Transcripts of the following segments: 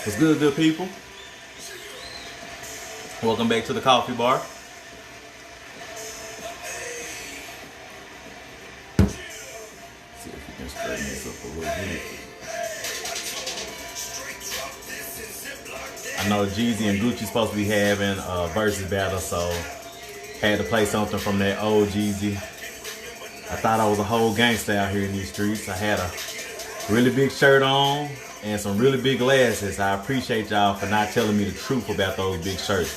What's good people? Welcome back to the Coffee Bar. See if we can straighten this up a little bit. I know Jeezy and Gucci supposed to be having a versus battle, so had to play something from that old Jeezy. I thought I was a whole gangster out here in these streets. I had a really big shirt on and some really big glasses. I appreciate y'all for not telling me the truth about those big shirts.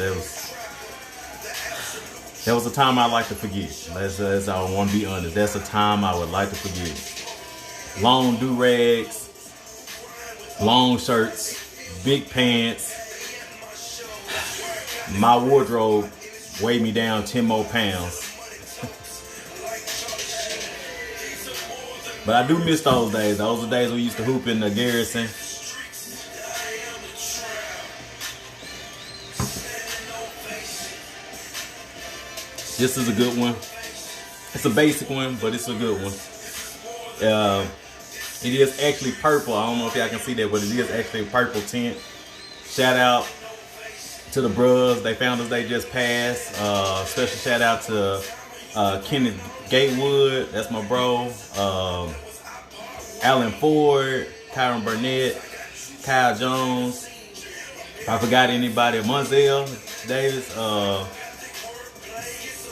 That was a time I like to forget. I want to be honest. That's a time I would like to forget. Long do-rags, long shirts, big pants. My wardrobe weighed me down 10 more pounds. But I do miss those days. Those are the days we used to hoop in the Garrison. This is a good one. It's a basic one, but it's a good one. It is actually purple. I don't know if y'all can see that, but it is actually a purple tint. Shout out to the bros. They found us. They just passed. Special shout out to Kenneth Gatewood, that's my bro. Alan Ford, Kyron Burnett, Kyle Jones. If I forgot anybody, Monzel Davis.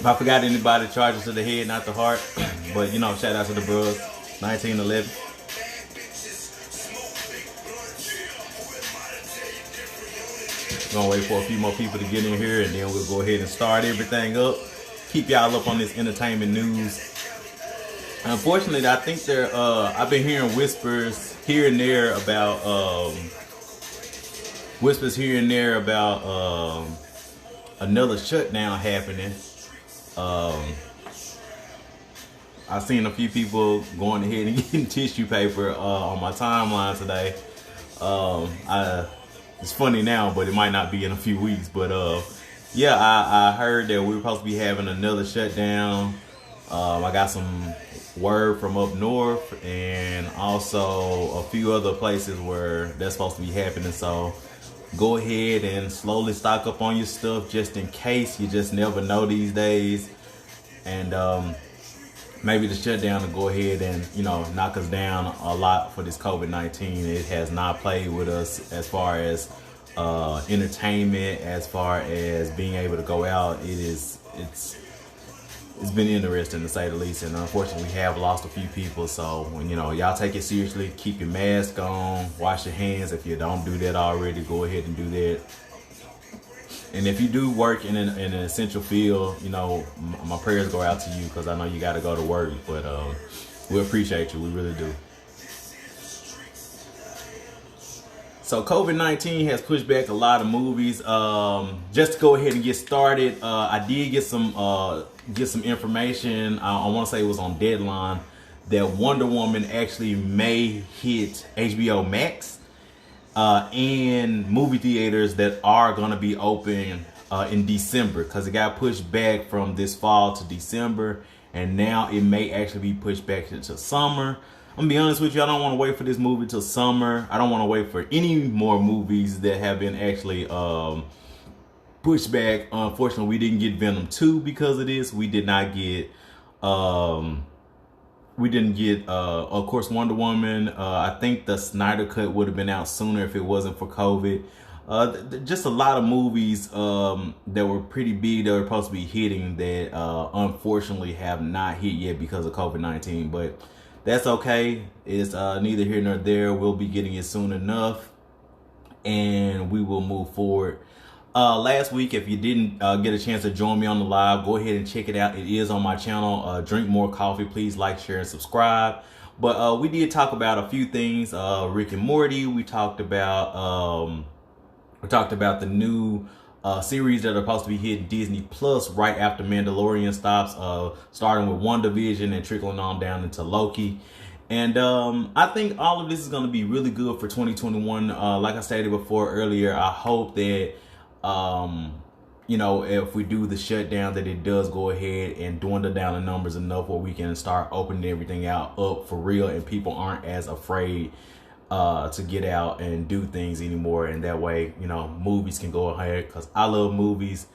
If I forgot anybody, charges to the head, not the heart. But you know, shout out to the bros. 1911. Gonna wait for a few more people to get in here, and then we'll go ahead and start everything up. Keep y'all up on this entertainment news. Unfortunately, I think I've been hearing whispers here and there about another shutdown happening. I've seen a few people going ahead and getting tissue paper on my timeline today. It's funny now, but it might not be in a few weeks. But yeah, I heard that we were supposed to be having another shutdown. I got some word from up north and also a few other places where that's supposed to be happening. So go ahead and slowly stock up on your stuff just in case. You just never know these days. And maybe the shutdown will go ahead and, you know, knock us down a lot for this COVID-19. It has not played with us as far as entertainment, as far as being able to go out. It's been interesting to say the least, and unfortunately we have lost a few people. So when, you know, y'all take it seriously, keep your mask on, wash your hands. If you don't do that already, go ahead and do that. And if you do work in an essential field, you know, my prayers go out to you, because I know you got to go to work. But we appreciate you, we really do. So COVID-19 has pushed back a lot of movies. Just to go ahead and get started, I did get some information. I want to say it was on Deadline that Wonder Woman actually may hit HBO Max and movie theaters that are going to be open in December, because it got pushed back from this fall to December, and now it may actually be pushed back into summer. I'm gonna be honest with you, I don't want to wait for this movie till summer. I don't want to wait for any more movies that have been actually pushed back. Unfortunately, we didn't get Venom 2 because of this. We did not get of course, Wonder Woman. I think the Snyder Cut would have been out sooner if it wasn't for COVID. Just a lot of movies that were pretty big that were supposed to be hitting that unfortunately have not hit yet because of COVID-19. But that's okay. It's neither here nor there. We'll be getting it soon enough, and we will move forward. Last week, if you didn't get a chance to join me on the live, go ahead and check it out. It is on my channel. Drink More Coffee. Please like, share, and subscribe. But we did talk about a few things. Rick and Morty. We talked about the new series that are supposed to be hitting Disney Plus right after Mandalorian stops, starting with WandaVision and trickling on down into Loki. And I think all of this is going to be really good for 2021. Like I stated before earlier, I hope that you know, if we do the shutdown, that it does go ahead and dwindle down the numbers enough where we can start opening everything up for real, and people aren't as afraid to get out and do things anymore, and that way, you know, movies can go ahead, because I love movies,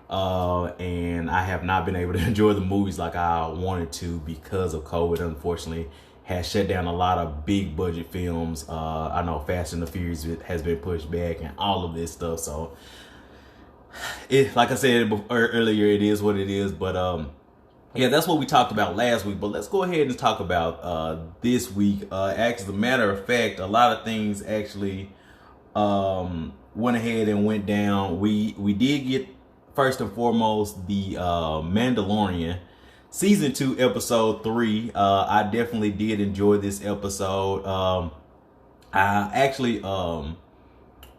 and I have not been able to enjoy the movies like I wanted to because of COVID. Unfortunately, has shut down a lot of big budget films. I know Fast and the Furious has been pushed back and all of this stuff. So it, like I said earlier, it is what it is. But yeah, that's what we talked about last week. But let's go ahead and talk about this week. Actually, as a matter of fact, a lot of things actually went ahead and went down. We did get, first and foremost, the Mandalorian Season 2, Episode 3. I definitely did enjoy this episode. I actually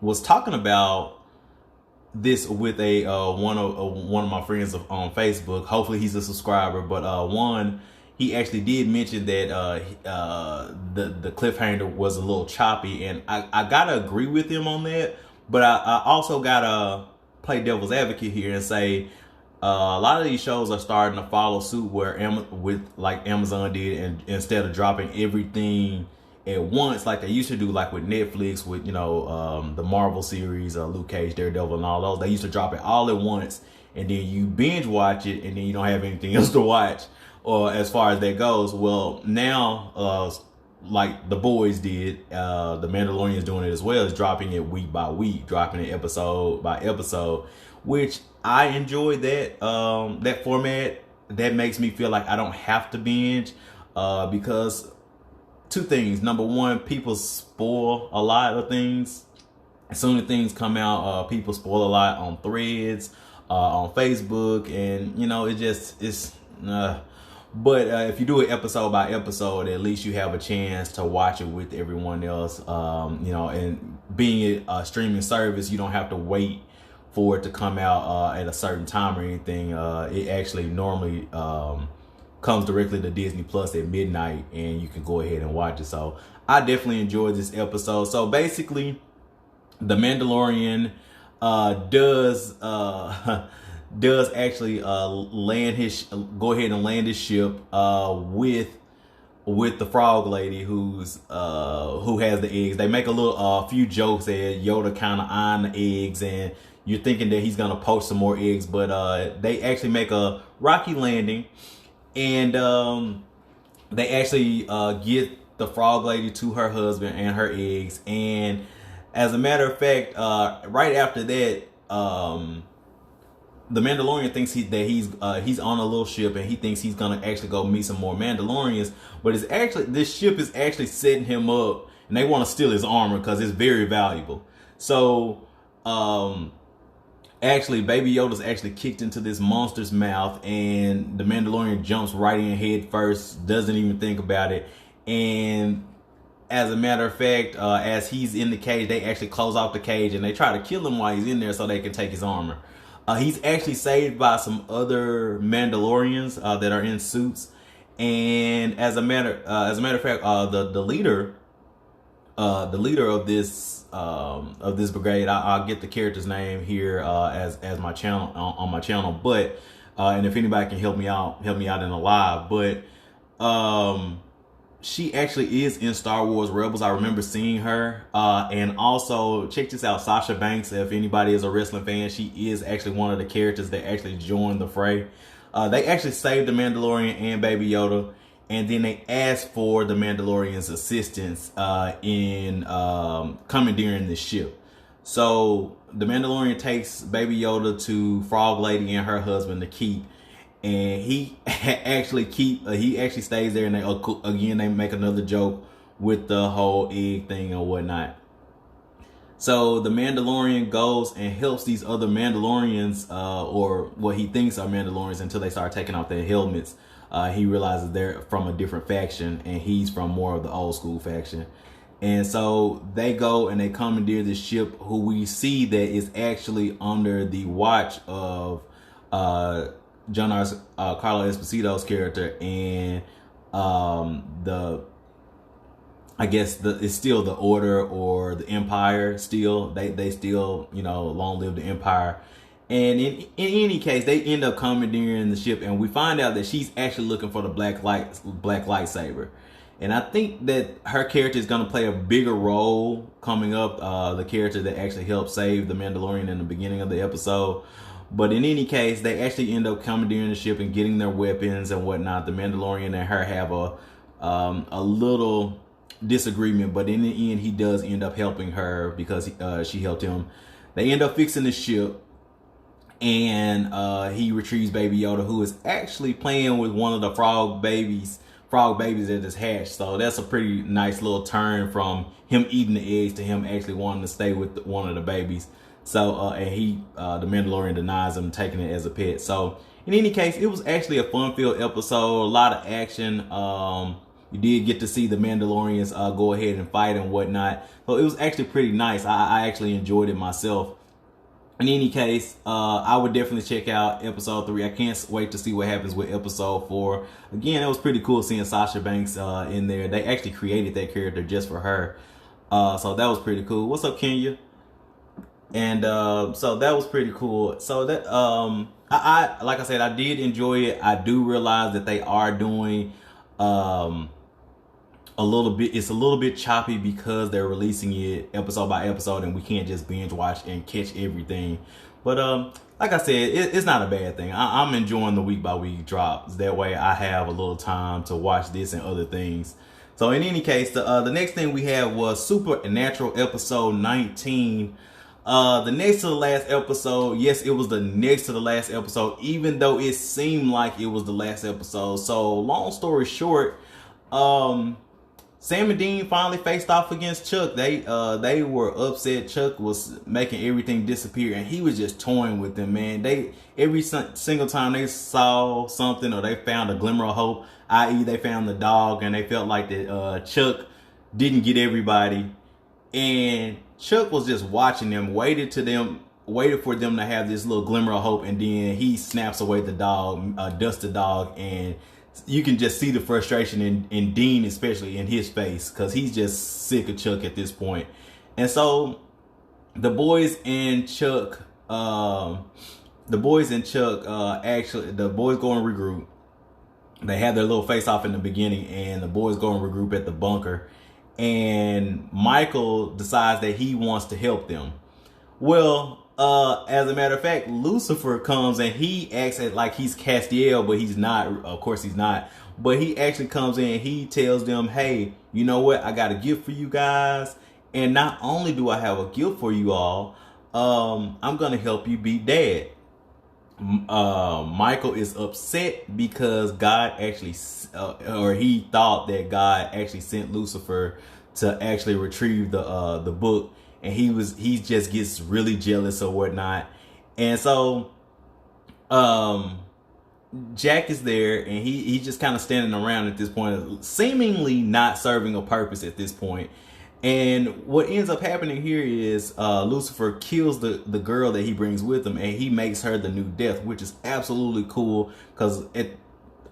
was talking about this with a one of my friends on Facebook. Hopefully he's a subscriber. But one, he actually did mention that the cliffhanger was a little choppy, and I gotta agree with him on that. But I also gotta play devil's advocate here and say, a lot of these shows are starting to follow suit like Amazon did, and instead of dropping everything at once like they used to do, like with Netflix, with, you know, the Marvel series, Luke Cage, Daredevil, and all those. They used to drop it all at once, and then you binge watch it, and then you don't have anything else to watch, or as far as that goes. Well, now, like The Boys did, the Mandalorian is doing it as well, is dropping it week by week, dropping it episode by episode, which I enjoy that that format. That makes me feel like I don't have to binge, because two things. Number one, people spoil a lot of things. As soon as things come out, people spoil a lot on Threads, on Facebook, and, you know, it's but if you do it episode by episode, at least you have a chance to watch it with everyone else. You know, and being a streaming service, you don't have to wait for it to come out at a certain time or anything. It actually normally comes directly to Disney Plus at midnight, and you can go ahead and watch it. So I definitely enjoyed this episode. So basically, the Mandalorian does actually go ahead and land his ship with the frog lady who has the eggs. They make a few jokes that Yoda kind of eyeing the eggs, and you're thinking that he's gonna poach some more eggs, but they actually make a rocky landing, and they actually get the frog lady to her husband and her eggs. And as a matter of fact, right after that, the Mandalorian thinks he's on a little ship, and he thinks he's gonna actually go meet some more Mandalorians. But it's actually, this ship is actually setting him up, and they want to steal his armor because it's very valuable. So actually, Baby Yoda's actually kicked into this monster's mouth, and the Mandalorian jumps right in head first, doesn't even think about it. And as a matter of fact, as he's in the cage, they actually close off the cage, and they try to kill him while he's in there so they can take his armor. He's actually saved by some other Mandalorians that are in suits, and as a matter of fact, the leader of this brigade, I'll get the character's name here as my channel on my channel, but and if anybody can help me out in the live, but she actually is in Star Wars Rebels. I remember seeing her. And also, check this out, Sasha Banks, if anybody is a wrestling fan, she is actually one of the characters that actually joined the fray. They actually saved the Mandalorian and Baby Yoda, and then they asked for the Mandalorian's assistance in commandeering the ship. So the Mandalorian takes Baby Yoda to Frog Lady and her husband to keep, and he actually stays there, and they make another joke with the whole egg thing and whatnot. So the Mandalorian goes and helps these other Mandalorians, or what he thinks are Mandalorians, until they start taking off their helmets. He realizes they're from a different faction, and he's from more of the old school faction. And so they go and they commandeer this ship, who we see that is actually under the watch of Carlo Esposito's character, and it's still the Order or the Empire. Still, they still, long live the Empire. And in any case, they end up commandeering the ship, and we find out that she's actually looking for the black lightsaber. And I think that her character is going to play a bigger role coming up. The character that actually helped save the Mandalorian in the beginning of the episode. But in any case, they actually end up commandeering the ship and getting their weapons and whatnot. The Mandalorian and her have a little disagreement, but in the end, he does end up helping her because she helped him. They end up fixing the ship, and he retrieves Baby Yoda, who is actually playing with one of the frog babies that is hatched. So that's a pretty nice little turn from him eating the eggs to him actually wanting to stay with one of the babies. So and the Mandalorian denies him taking it as a pet. So in any case, it was actually a fun-filled episode, a lot of action. You did get to see the Mandalorians go ahead and fight and whatnot. So it was actually pretty nice. I actually enjoyed it myself. In any case, I would definitely check out episode 3. I can't wait to see what happens with episode 4. Again, it was pretty cool seeing Sasha Banks in there. They actually created that character just for her. So that was pretty cool. What's up, Kenya? And so that was pretty cool. So that I like I said, I did enjoy it. I do realize that they are doing a little bit choppy because they're releasing it episode by episode, and we can't just binge watch and catch everything. But like I said, it's not a bad thing. I'm enjoying the week by week drops. That way I have a little time to watch this and other things. So in any case, the next thing we had was Supernatural episode 19. The next to the last episode, yes, it was the next to the last episode, even though it seemed like it was the last episode. So long story short, Sam and Dean finally faced off against Chuck. They were upset. Chuck was making everything disappear, and he was just toying with them, man. Every single time they saw something or they found a glimmer of hope, i.e. they found the dog, and they felt like that Chuck didn't get everybody, and Chuck was just watching them, waited for them to have this little glimmer of hope, and then he snaps away the dog, dusts the dog, and you can just see the frustration in Dean, especially in his face, because he's just sick of Chuck at this point. And so the boys and Chuck actually, the boys go and regroup. They have their little face off in the beginning, and the boys go and regroup at the bunker. And Michael decides that he wants to help them. Well, as a matter of fact, Lucifer comes and he acts like he's Castiel, but he's not. Of course, he's not. But he actually comes in and he tells them, hey, you know what? I got a gift for you guys. And not only do I have a gift for you all, I'm going to help you beat Dad. Michael is upset because God actually, or he thought that God actually sent Lucifer to actually retrieve the book, and he just gets really jealous or whatnot. And so Jack is there, and he's just kind of standing around at this point, seemingly not serving a purpose at this point. And what ends up happening here is Lucifer kills the girl that he brings with him, and he makes her the new Death, which is absolutely cool, because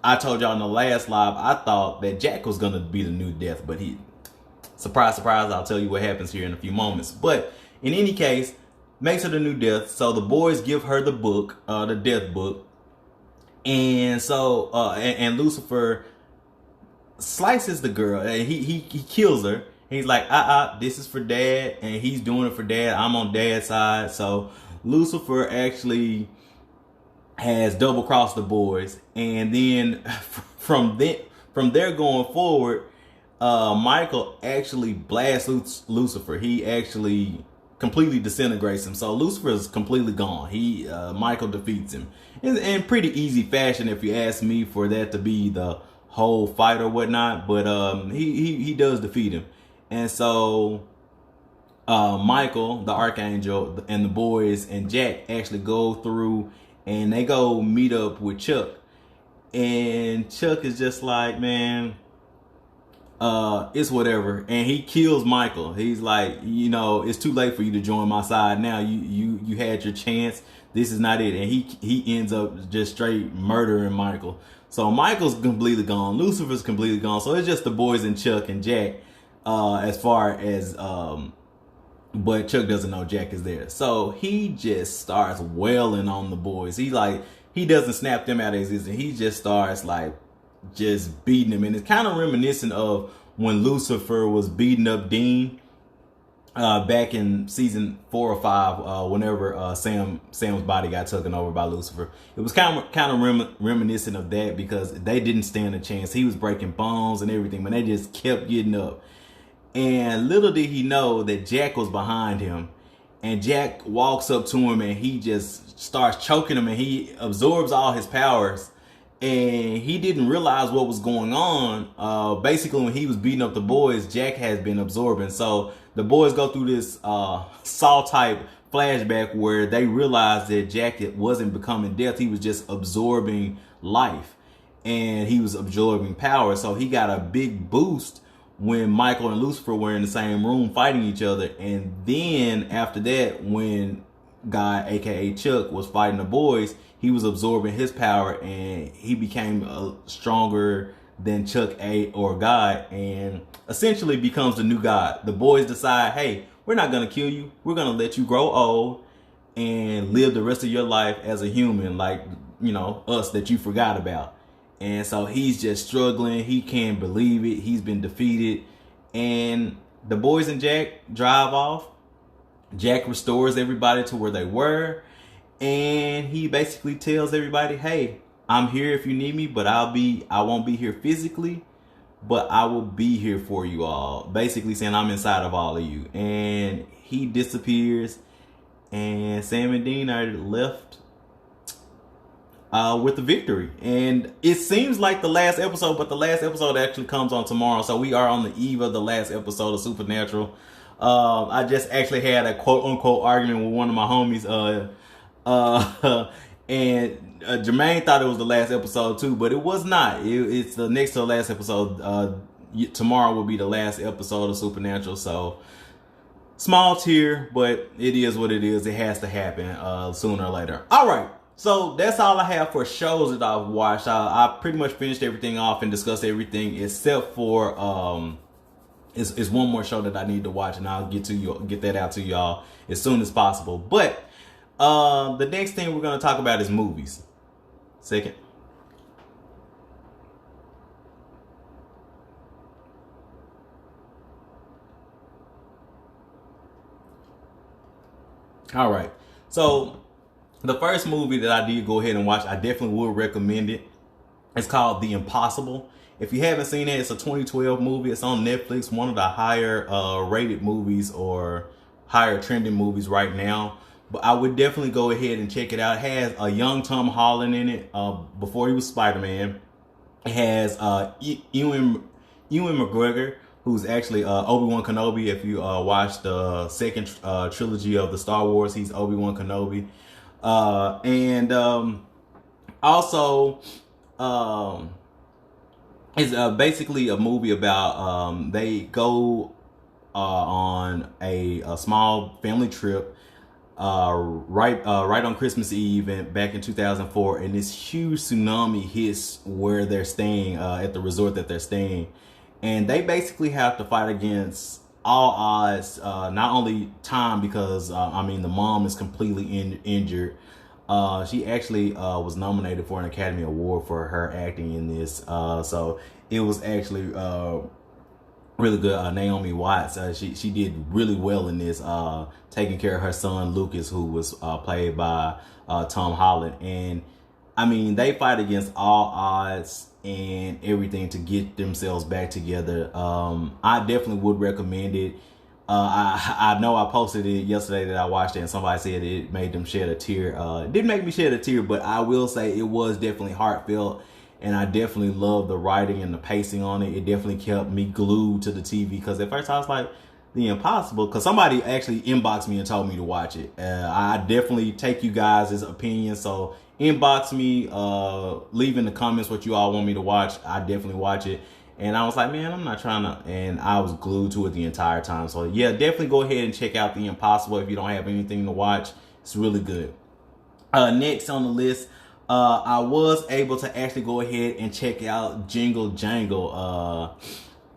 I told y'all in the last live, I thought that Jack was going to be the new Death, but surprise, surprise, I'll tell you what happens here in a few moments. But in any case, makes her the new Death. So the boys give her the book, the Death book. And so, and Lucifer slices the girl, and he kills her. He's like, this is for Dad, and he's doing it for Dad. I'm on Dad's side. So Lucifer actually has double crossed the boys, and then from there going forward, Michael actually blasts Lucifer. He actually completely disintegrates him. So Lucifer is completely gone. Michael defeats him in pretty easy fashion, if you ask me, for that to be the whole fight or whatnot. But he does defeat him. And so Michael, the Archangel, and the boys and Jack actually go through and they go meet up with Chuck. And Chuck is just like, man, it's whatever. And he kills Michael. He's like, it's too late for you to join my side now. You had your chance. This is not it. And he ends up just straight murdering Michael. So Michael's completely gone. Lucifer's completely gone. So it's just the boys and Chuck and Jack. As far as, but Chuck doesn't know Jack is there. So he just starts wailing on the boys. He doesn't snap them out of existence. He just starts like just beating him. And it's kind of reminiscent of when Lucifer was beating up Dean back in season 4 or 5, whenever Sam's body got taken over by Lucifer. It was kind of reminiscent of that, because they didn't stand a chance. He was breaking bones and everything, but they just kept getting up. And little did he know that Jack was behind him. And Jack walks up to him and he just starts choking him, and he absorbs all his powers. And he didn't realize what was going on. Basically, when he was beating up the boys, Jack has been absorbing. So the boys go through this Saw type flashback where they realize that Jack wasn't becoming death. He was just absorbing life, and he was absorbing power. So he got a big boost when Michael and Lucifer were in the same room fighting each other. And then after that, when God, aka Chuck, was fighting the boys, he was absorbing his power, and he became stronger than Chuck or God, and essentially becomes the new God. The boys decide, hey, we're not going to kill you. We're going to let you grow old and live the rest of your life as a human, like, you know, us that you forgot about. And so he's just struggling. He can't believe it. He's been defeated. And the boys and Jack drive off. Jack restores everybody to where they were. And he basically tells everybody, hey, I'm here if you need me, but I won't be here physically, but I will be here for you all. Basically saying I'm inside of all of you. And he disappears, and Sam and Dean are left with the victory. And it seems like the last episode, but the last episode actually comes on tomorrow. So we are on the eve of the last episode of Supernatural. I just actually had a quote unquote argument with one of my homies, and Jermaine thought it was the last episode too, but it was not. It's the next to the last episode. Tomorrow will be the last episode of Supernatural. So small tear, but it is what it is. It has to happen sooner or later. All right. So that's all I have for shows that I've watched. I pretty much finished everything off and discussed everything except for is one more show that I need to watch, and I'll get that out to y'all as soon as possible. But the next thing we're going to talk about is movies. Second. All right. So the first movie that I did go ahead and watch, I definitely would recommend it. It's called The Impossible. If you haven't seen it, it's a 2012 movie. It's on Netflix, one of the higher rated movies or higher trending movies right now. But I would definitely go ahead and check it out. It has a young Tom Holland in it before he was Spider-Man. It has Ewan McGregor, who's actually Obi-Wan Kenobi. If you watch the second trilogy of the Star Wars, he's Obi-Wan Kenobi. And also, it's basically a movie about they go on a small family trip right on Christmas Eve and back in 2004, and this huge tsunami hits where they're staying at the resort that they're staying, and they basically have to fight against all odds. Not only time, because I mean the mom is completely injured. She actually was nominated for an Academy Award for her acting in this. So it was actually really good. Naomi Watts, she did really well in this, taking care of her son Lucas, who was played by Tom Holland. And I mean, they fight against all odds and everything to get themselves back together. I definitely would recommend it. I know I posted it yesterday that I watched it, and somebody said it made them shed a tear. It didn't make me shed a tear, but I will say it was definitely heartfelt, and I definitely loved the writing and the pacing on it. It definitely kept me glued to the TV, because at first I was like, The Impossible, because somebody actually inboxed me and told me to watch it. I definitely take you guys' opinions, so inbox me, leave in the comments what you all want me to watch. I definitely watch it. And I was like, man, I'm not trying to, and I was glued to it the entire time. So yeah, definitely go ahead and check out The Impossible if you don't have anything to watch. It's really good. Next on the list, I was able to actually go ahead and check out Jingle Jangle,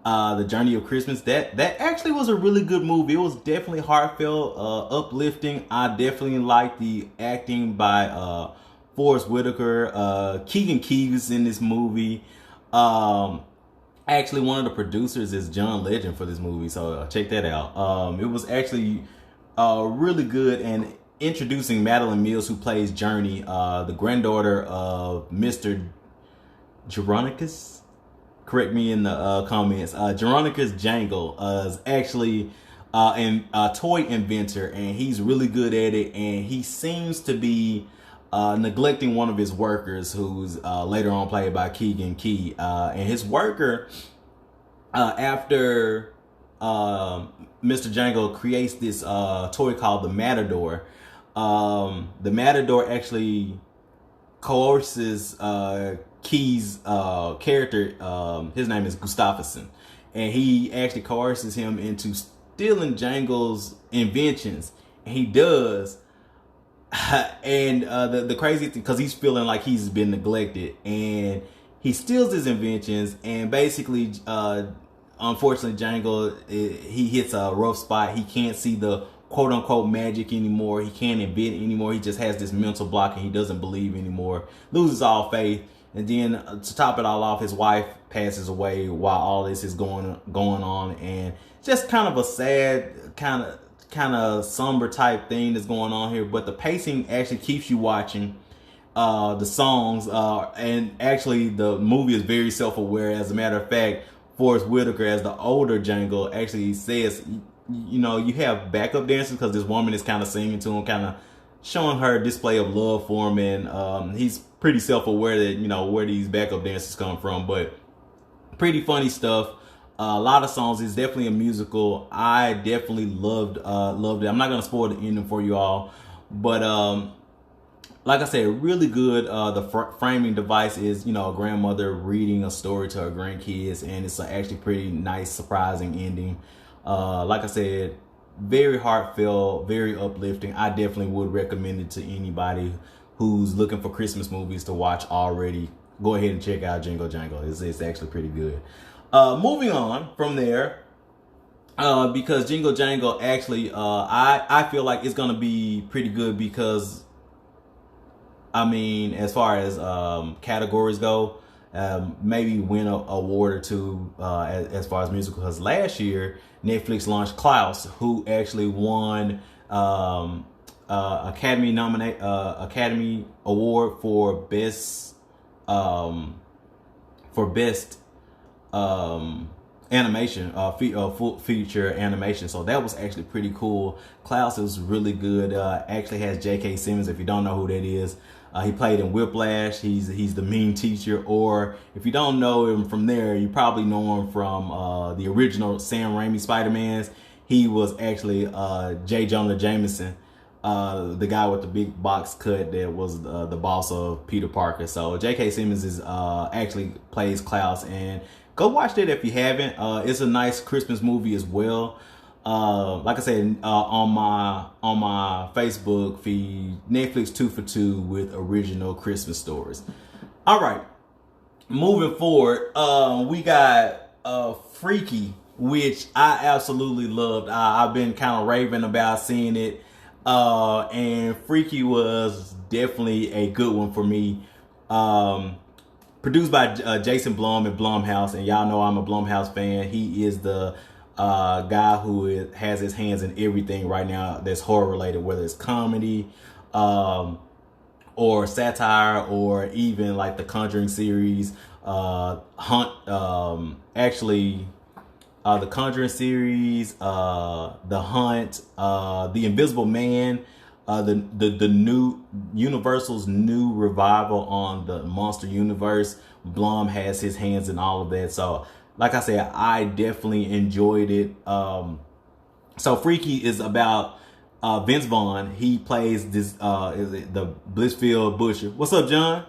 The Journey of Christmas. That actually was a really good movie. It was definitely heartfelt, uplifting. I definitely liked the acting by Forrest Whitaker. Keegan Keeves in this movie. Actually, one of the producers is John Legend for this movie, so check that out. It was actually really good, and introducing Madeline Mills, who plays Journey, the granddaughter of Mr. Geronicus. Correct me in the comments. Geronicus Jangle is actually a toy inventor, and he's really good at it, and he seems to be neglecting one of his workers, who's later on played by Keegan Key. And his worker, after Mr. Jangle creates this toy called the Matador, the Matador actually coerces Key's character. His name is Gustafsson, and he actually coerces him into stealing Jangle's inventions. And he does. And the crazy thing, because he's feeling like he's been neglected, and he steals his inventions, and basically unfortunately Jangle, he hits a rough spot. He can't see the quote unquote magic anymore. He can't invent anymore. He just has this mental block, and he doesn't believe anymore, loses all faith. And then to top it all off, his wife passes away while all this is going on, and just kind of a sad, kind of somber type thing that's going on here. But the pacing actually keeps you watching. The songs, and actually the movie is very self-aware. As a matter of fact, Forrest Whitaker, as the older Jangle, actually says, you know, you have backup dancers, because this woman is kind of singing to him, kind of showing her display of love for him, and he's pretty self-aware that, you know, where these backup dancers come from. But pretty funny stuff. A lot of songs. It's definitely a musical. I definitely loved it. I'm not gonna spoil the ending for you all, but like I said, really good. The framing device is, you know, a grandmother reading a story to her grandkids, and it's actually pretty nice, surprising ending. Like I said, very heartfelt, very uplifting. I definitely would recommend it to anybody who's looking for Christmas movies to watch already. Go ahead and check out Jingle Jangle. It's actually pretty good. Moving on from there, because Jingle Jangle actually, I feel like it's gonna be pretty good, because I mean, as far as categories go, maybe win an award or two as far as musical. Because last year Netflix launched Klaus, who actually won Academy Award for best animation, full feature animation. So that was actually pretty cool. Klaus is really good. Actually has J.K. Simmons. If you don't know who that is, he played in Whiplash. He's the mean teacher. Or if you don't know him from there, you probably know him from the original Sam Raimi Spider-Mans. He was actually J. Jonah Jameson, the guy with the big box cut that was the boss of Peter Parker. So J.K. Simmons is actually plays Klaus, and go watch that if you haven't. It's a nice Christmas movie as well. Like I said, on my Facebook feed, Netflix 2 for 2 with original Christmas stories. All right, moving forward, we got Freaky, which I absolutely loved. I've been kind of raving about seeing it, and Freaky was definitely a good one for me. Produced by Jason Blum at Blumhouse, and y'all know I'm a Blumhouse fan. He is the guy who has his hands in everything right now that's horror related, whether it's comedy, or satire, or even like the Conjuring series, Hunt, the Conjuring series, The Hunt, The Invisible Man, the new Universal's new revival on the Monster Universe. Blum has his hands in all of that. So like I said, I definitely enjoyed it. So Freaky is about Vince Vaughn. He plays this the Blissfield Butcher. What's up, John?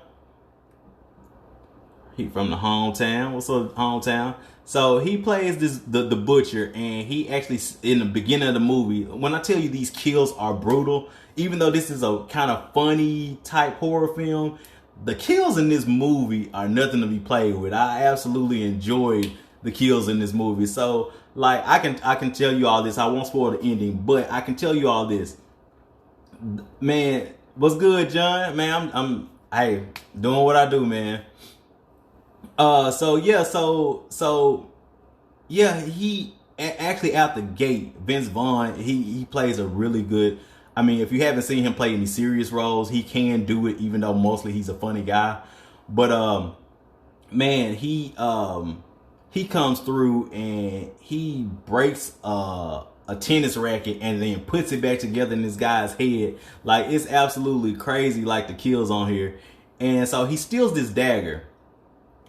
He from the hometown. What's up, hometown? So he plays the butcher, and he actually, in the beginning of the movie, when I tell you these kills are brutal, even though this is a kind of funny type horror film, the kills in this movie are nothing to be played with. I absolutely enjoyed the kills in this movie. So like I can tell you all this. I won't spoil the ending, but I can tell you all this. Man, what's good, John? Man, I'm hey, doing what I do, man. So yeah, yeah, he actually out the gate, Vince Vaughn, he plays a really good. I mean, if you haven't seen him play any serious roles, he can do it, even though mostly he's a funny guy. But man, he comes through and he breaks a tennis racket and then puts it back together in this guy's head. Like, it's absolutely crazy, like the kills on here. And so he steals this dagger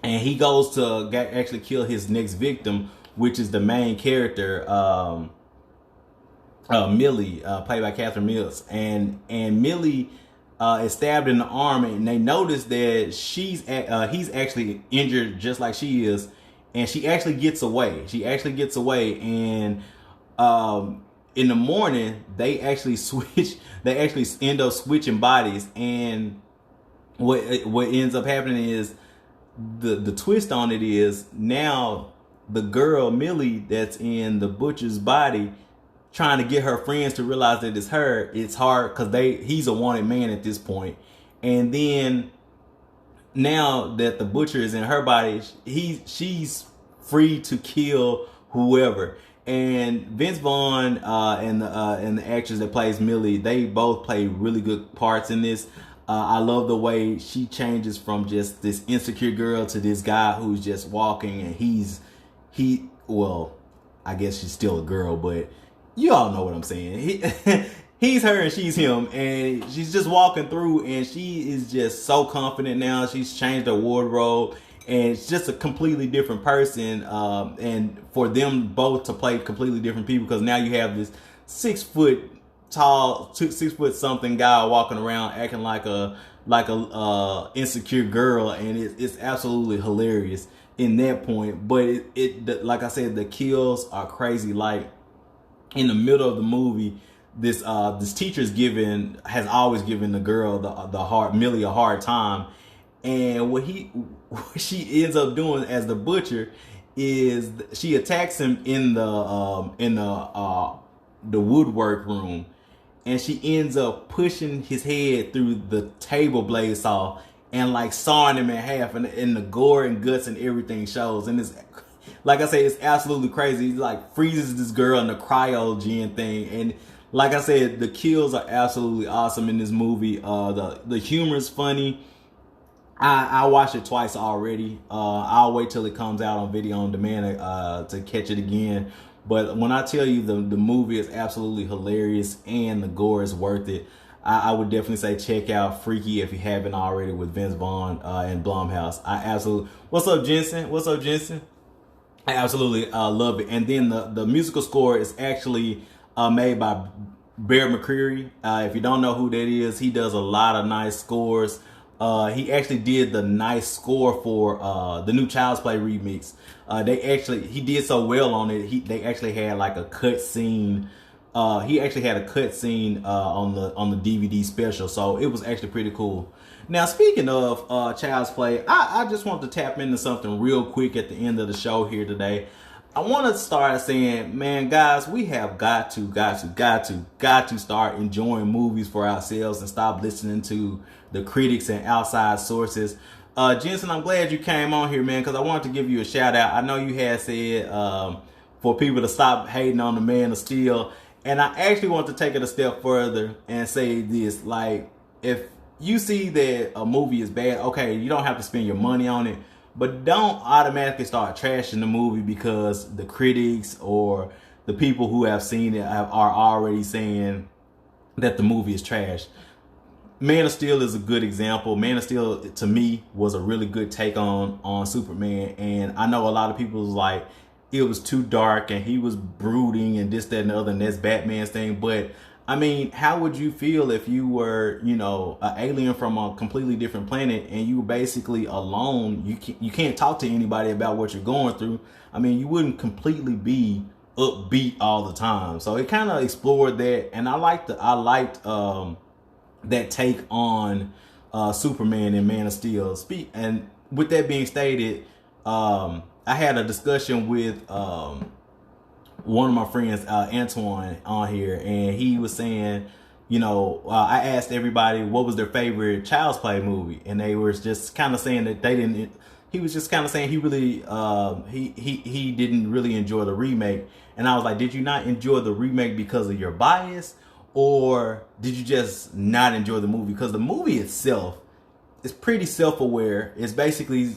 and he goes to actually kill his next victim, which is the main character, Millie, played by Catherine Mills, and Millie is stabbed in the arm, and they notice that he's actually injured just like she is, and she actually gets away. And in the morning they actually switch. They actually end up switching bodies, and what ends up happening is the twist on it is now the girl Millie that's in the butcher's body trying to get her friends to realize that it's her. It's hard because he's a wanted man at this point. And then now that the butcher is in her body, she's free to kill whoever. And Vince Vaughn and the actress that plays Millie, they both play really good parts in this. I love the way she changes from just this insecure girl to this guy who's just walking, and well, I guess she's still a girl, but you all know what I'm saying. He's her and she's him, and she's just walking through, and she is just so confident now. She's changed her wardrobe, and it's just a completely different person. And for them both to play completely different people, because now you have this 6 foot tall, 6 foot something guy walking around acting like a insecure girl, and it's absolutely hilarious in that point. But like I said, the kills are crazy. Like, in the middle of the movie, this teacher has always given the girl Millie a hard time, and what she ends up doing as the butcher is she attacks him in the woodwork room, and she ends up pushing his head through the table blade saw and like sawing him in half, and the gore and guts and everything shows. And it's, like I say, it's absolutely crazy. He like freezes this girl in the cryogen thing, and like I said, the kills are absolutely awesome in this movie. The humor is funny. I watched it twice already. I'll wait till it comes out on video on demand to catch it again. But when I tell you the movie is absolutely hilarious and the gore is worth it, I would definitely say check out Freaky if you haven't already, with Vince Vaughn and Blumhouse. I absolutely. What's up, Jensen? I absolutely love it. And then the musical score is actually made by Bear McCreary. If you don't know who that is, he does a lot of nice scores. He actually did the nice score for the new Child's Play remix. He did so well on it. They actually had like a cut scene. He actually had a cut scene on the DVD special, so it was actually pretty cool. Now, speaking of Child's Play, I just want to tap into something real quick at the end of the show here today. I want to start saying, man, guys, we have got to start enjoying movies for ourselves and stop listening to the critics and outside sources. Jensen, I'm glad you came on here, man, because I wanted to give you a shout out. I know you had said for people to stop hating on the Man of Steel, and I actually want to take it a step further and say this: like, if you see that a movie is bad, okay, you don't have to spend your money on it, but don't automatically start trashing the movie because the critics or the people who have seen it are already saying that the movie is trash. Man of Steel is a good example. Man of Steel, to me, was a really good take on Superman. And I know a lot of people was like, it was too dark and he was brooding and this, that, and the other, and that's Batman's thing. But I mean, how would you feel if you were, an alien from a completely different planet and you were basically alone? You can't talk to anybody about what you're going through. I mean, you wouldn't completely be upbeat all the time. So it kind of explored that, and I liked that take on Superman and Man of Steel. And with that being stated, I had a discussion with one of my friends, Antoine, on here, and he was saying, I asked everybody what was their favorite Child's Play movie, and they were just kind of saying that they didn't he was just kind of saying he really he didn't really enjoy the remake. And I was like, did you not enjoy the remake because of your bias, or did you just not enjoy the movie? Because the movie itself is pretty self-aware. It's basically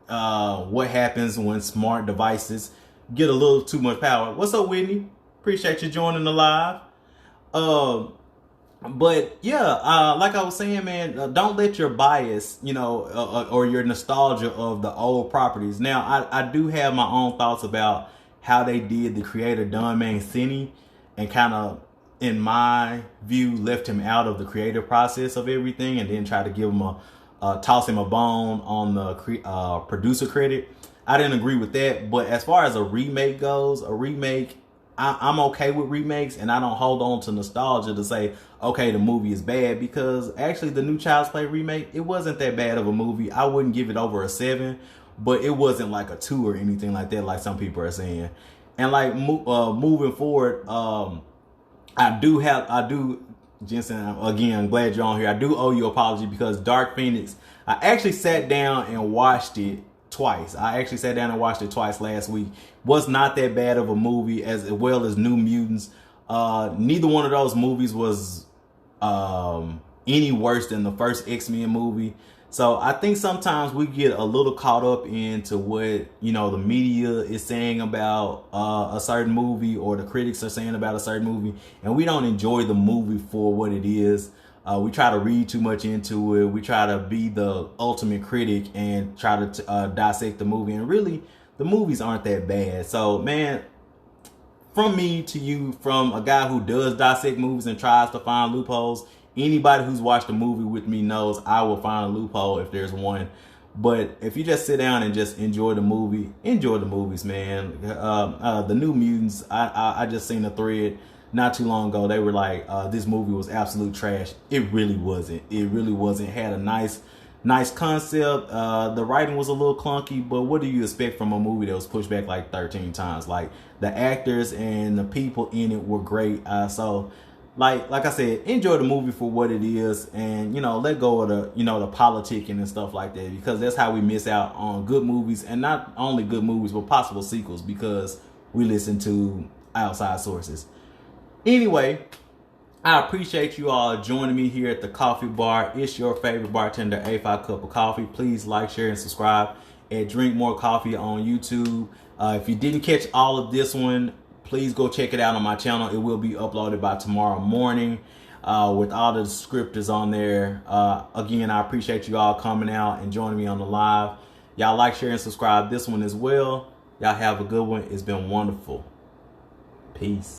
what happens when smart devices get a little too much power. What's up, Whitney? Appreciate you joining the live. But yeah, like I was saying, man, don't let your bias, or your nostalgia of the old properties. Now, I do have my own thoughts about how they did the creator Don Mancini, and kind of, in my view, left him out of the creative process of everything, and then try to give him toss him a bone on the producer credit. I didn't agree with that. But as far as a remake goes, I'm okay with remakes, and I don't hold on to nostalgia to say, okay, the movie is bad, because actually the new Child's Play remake, it wasn't that bad of a movie. I wouldn't give it over a 7, but it wasn't like a 2 or anything like that, like some people are saying. And like moving forward, I do, Jensen, again, I'm glad you're on here. I do owe you an apology, because Dark Phoenix, I actually sat down and watched it twice. Last week. Was not that bad of a movie, as well as New Mutants. Neither one of those movies was any worse than the first X-Men movie. So I think sometimes we get a little caught up into what, the media is saying about a certain movie, or the critics are saying about a certain movie, and we don't enjoy the movie for what it is. We try to read too much into it. We try to be the ultimate critic and try to dissect the movie. And really, the movies aren't that bad. So, man, from me to you, from a guy who does dissect movies and tries to find loopholes, anybody who's watched a movie with me knows I will find a loophole if there's one. But if you just sit down and just enjoy the movie, enjoy the movies, man. The New Mutants, I just seen a thread not too long ago. They were like, this movie was absolute trash. It really wasn't. It had a nice concept. The writing was a little clunky, but what do you expect from a movie that was pushed back like 13 times? Like, the actors and the people in it were great. So like I said, enjoy the movie for what it is, and let go of the the politicking and stuff like that, because that's how we miss out on good movies, and not only good movies but possible sequels, because we listen to outside sources. Anyway, I appreciate you all joining me here at the Coffee Bar. It's your favorite bartender, A5 Cup of Coffee. Please like, share, and subscribe at Drink More Coffee on YouTube. If you didn't catch all of this one, please go check it out on my channel. It will be uploaded by tomorrow morning with all the descriptors on there. Again, I appreciate you all coming out and joining me on the live. Y'all like, share, and subscribe this one as well. Y'all have a good one. It's been wonderful. Peace.